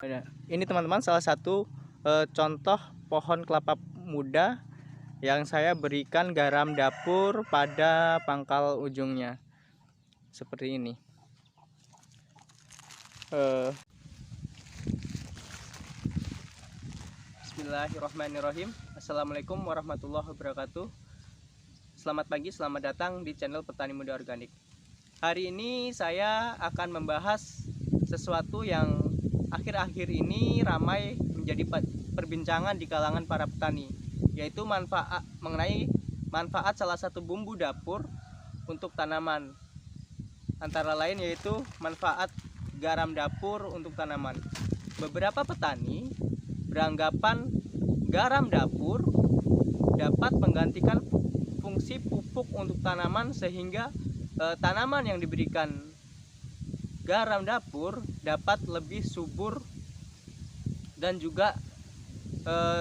Ini teman-teman salah satu contoh pohon kelapa muda yang saya berikan garam dapur pada pangkal ujungnya seperti ini. Bismillahirrahmanirrahim. Assalamualaikum warahmatullahi wabarakatuh. Selamat pagi, selamat datang di channel Petani Muda Organik. Hari ini saya akan membahas sesuatu yang akhir-akhir ini ramai menjadi perbincangan di kalangan para petani, yaitu mengenai manfaat salah satu bumbu dapur untuk tanaman. Antara lain yaitu manfaat garam dapur untuk tanaman. Beberapa petani beranggapan garam dapur dapat menggantikan fungsi pupuk untuk tanaman, sehingga tanaman yang diberikan garam dapur dapat lebih subur dan juga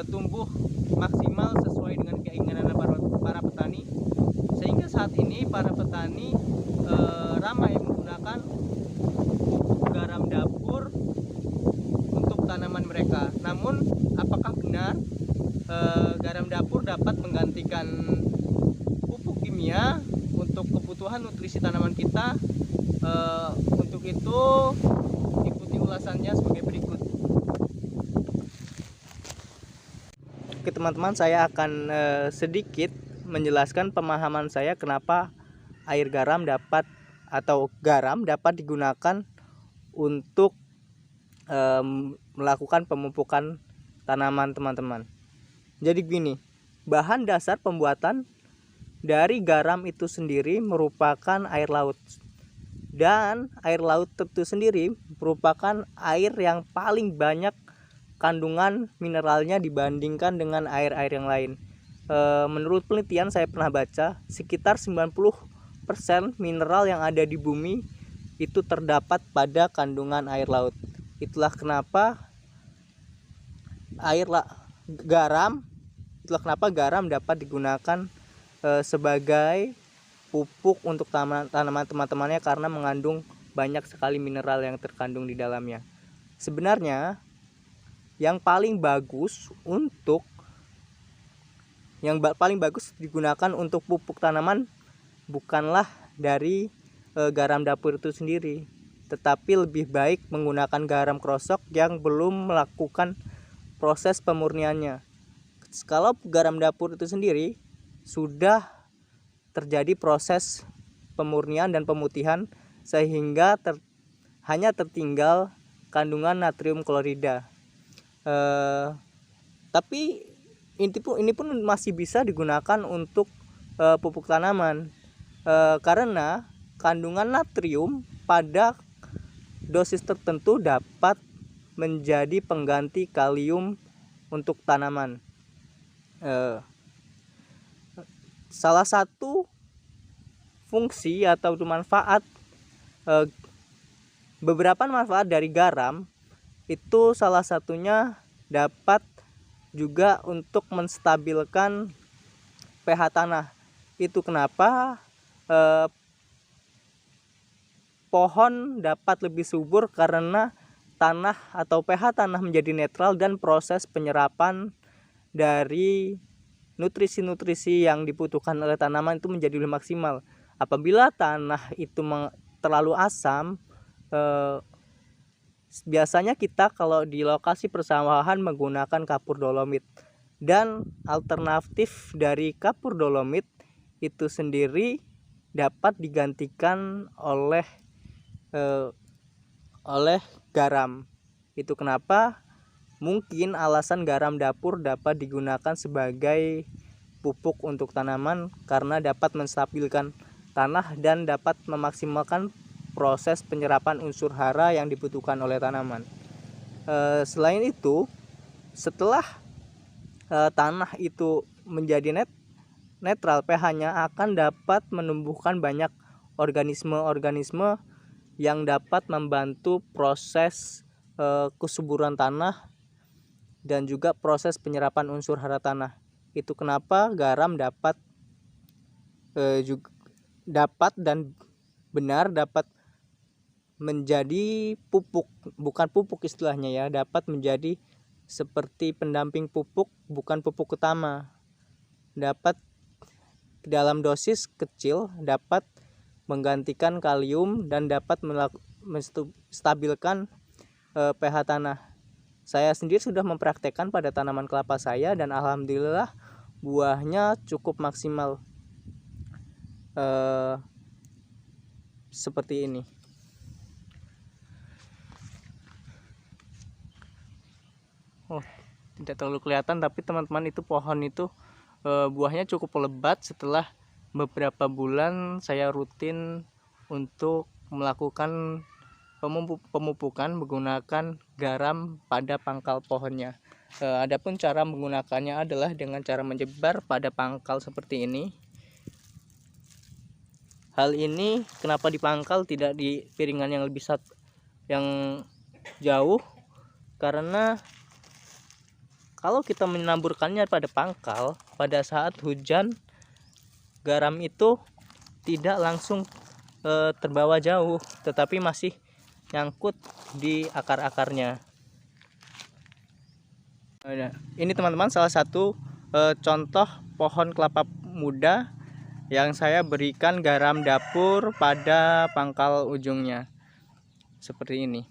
tumbuh maksimal sesuai dengan keinginan para petani, sehingga saat ini para petani ramai menggunakan pupuk garam dapur untuk tanaman mereka. Namun apakah benar garam dapur dapat menggantikan pupuk kimia untuk kebutuhan nutrisi tanaman kita? Untuk itu ikuti ulasannya sebagai berikut. Oke teman-teman, saya akan sedikit menjelaskan pemahaman saya kenapa air garam dapat digunakan untuk melakukan pemupukan tanaman teman-teman. Jadi gini, bahan dasar pembuatan dari garam itu sendiri merupakan air laut. Dan air laut itu sendiri merupakan air yang paling banyak kandungan mineralnya dibandingkan dengan air-air yang lain. Menurut penelitian saya pernah baca, sekitar 90% mineral yang ada di bumi itu terdapat pada kandungan air laut. Itulah kenapa garam dapat digunakan sebagai pupuk untuk tanaman teman-temannya, karena mengandung banyak sekali mineral yang terkandung di dalamnya. Sebenarnya yang paling bagus digunakan untuk pupuk tanaman bukanlah dari garam dapur itu sendiri, tetapi lebih baik menggunakan garam krosok yang belum melakukan proses pemurniannya. Kalau garam dapur itu sendiri sudah terjadi proses pemurnian dan pemutihan, sehingga hanya tertinggal kandungan natrium klorida. Tapi ini pun masih bisa digunakan untuk pupuk tanaman, karena kandungan natrium pada dosis tertentu dapat menjadi pengganti kalium untuk tanaman. Salah satu fungsi atau manfaat, beberapa manfaat dari garam itu salah satunya dapat juga untuk menstabilkan pH tanah. Itu kenapa pohon dapat lebih subur, karena tanah atau pH tanah menjadi netral dan proses penyerapan dari nutrisi-nutrisi yang dibutuhkan oleh tanaman itu menjadi lebih maksimal. Apabila tanah itu terlalu asam, biasanya kita kalau di lokasi persawahan menggunakan kapur dolomit, dan alternatif dari kapur dolomit itu sendiri dapat digantikan oleh garam. Itu kenapa mungkin alasan garam dapur dapat digunakan sebagai pupuk untuk tanaman, karena dapat menstabilkan tanah dan dapat memaksimalkan proses penyerapan unsur hara yang dibutuhkan oleh tanaman. Selain itu, setelah tanah itu menjadi netral, pH-nya akan dapat menumbuhkan banyak organisme-organisme yang dapat membantu proses kesuburan tanah dan juga proses penyerapan unsur hara tanah. Itu kenapa garam dapat dapat menjadi pupuk, bukan pupuk istilahnya ya, dapat menjadi seperti pendamping pupuk, bukan pupuk utama. Dapat dalam dosis kecil dapat menggantikan kalium dan dapat menstabilkan pH tanah. Saya sendiri sudah mempraktekkan pada tanaman kelapa saya dan alhamdulillah buahnya cukup maksimal seperti ini. Tidak terlalu kelihatan, tapi teman-teman itu pohon itu buahnya cukup lebat. Setelah beberapa bulan saya rutin untuk melakukan pemupukan menggunakan garam pada pangkal pohonnya. Adapun cara menggunakannya adalah dengan cara menyebar pada pangkal seperti ini. Hal ini kenapa dipangkal, tidak di piringan yang lebih yang jauh, karena kalau kita menaburkannya pada pangkal, pada saat hujan, garam itu tidak langsung terbawa jauh, tetapi masih nyangkut di akar-akarnya. Ini teman-teman salah satu contoh pohon kelapa muda yang saya berikan garam dapur pada pangkal ujungnya. Seperti ini.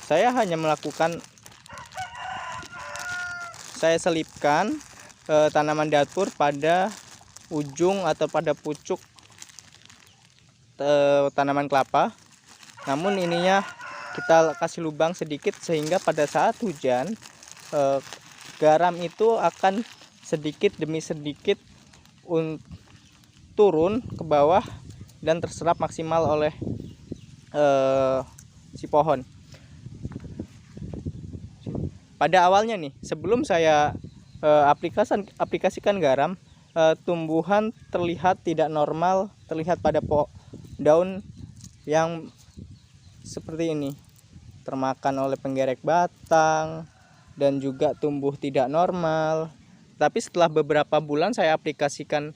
Saya hanya saya selipkan tanaman dapur pada ujung atau pada pucuk tanaman kelapa. Namun ininya kita kasih lubang sedikit sehingga pada saat hujan garam itu akan sedikit demi sedikit turun ke bawah dan terserap maksimal oleh si pohon. Pada awalnya nih, sebelum saya aplikasikan garam, tumbuhan terlihat tidak normal, terlihat pada daun yang seperti ini, termakan oleh penggerek batang dan juga tumbuh tidak normal. Tapi setelah beberapa bulan saya aplikasikan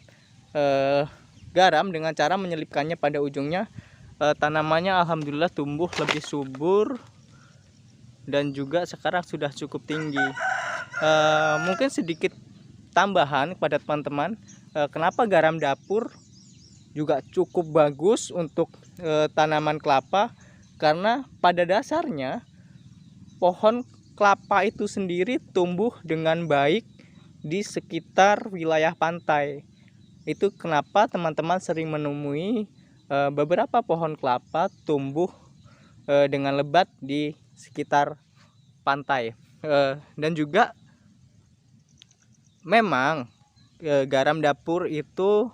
garam dengan cara menyelipkannya pada ujungnya, tanamannya alhamdulillah tumbuh lebih subur dan juga sekarang sudah cukup tinggi. Mungkin sedikit tambahan kepada teman-teman, kenapa garam dapur juga cukup bagus untuk tanaman kelapa, karena pada dasarnya pohon kelapa itu sendiri tumbuh dengan baik di sekitar wilayah pantai. Itu kenapa teman-teman sering menemui beberapa pohon kelapa tumbuh dengan lebat di sekitar pantai. Dan juga memang garam dapur itu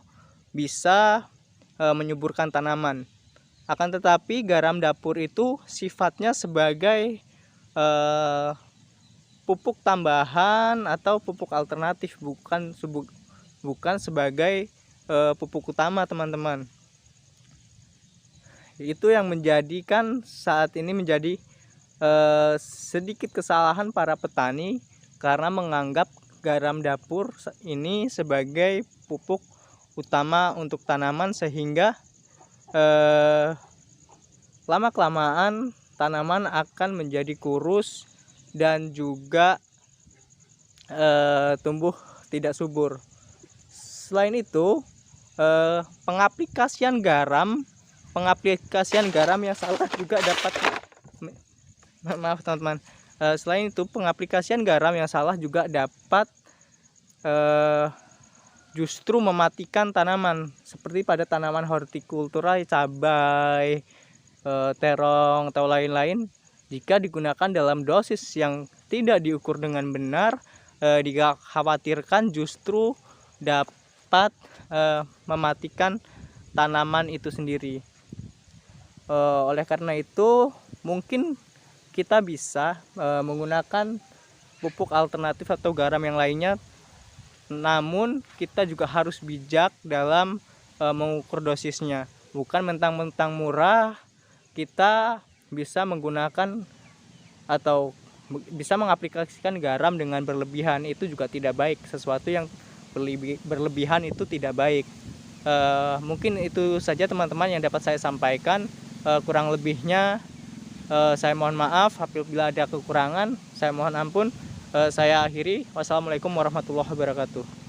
bisa menyuburkan tanaman. Akan tetapi garam dapur itu sifatnya sebagai pupuk tambahan atau pupuk alternatif, bukan sebagai pupuk utama, teman-teman. Itu yang menjadikan saat ini menjadi sedikit kesalahan para petani karena menganggap garam dapur ini sebagai pupuk utama untuk tanaman, sehingga lama-kelamaan tanaman akan menjadi kurus dan juga tumbuh tidak subur. Selain itu, pengaplikasian garam yang salah juga dapat teman-teman. Selain itu, pengaplikasian garam yang salah juga dapat justru mematikan tanaman, seperti pada tanaman hortikultura, cabai, terong atau lain-lain. Jika digunakan dalam dosis yang tidak diukur dengan benar, dikhawatirkan justru dapat mematikan tanaman itu sendiri. Oleh karena itu, mungkin kita bisa menggunakan pupuk alternatif atau garam yang lainnya, namun kita juga harus bijak dalam mengukur dosisnya. Bukan mentang-mentang murah kita bisa menggunakan atau bisa mengaplikasikan garam dengan berlebihan. Itu juga tidak baik. Sesuatu yang berlebihan itu tidak baik. Mungkin itu saja teman-teman yang dapat saya sampaikan. Kurang lebihnya saya mohon maaf apabila ada kekurangan, saya mohon ampun. Saya akhiri. Wassalamualaikum warahmatullahi wabarakatuh.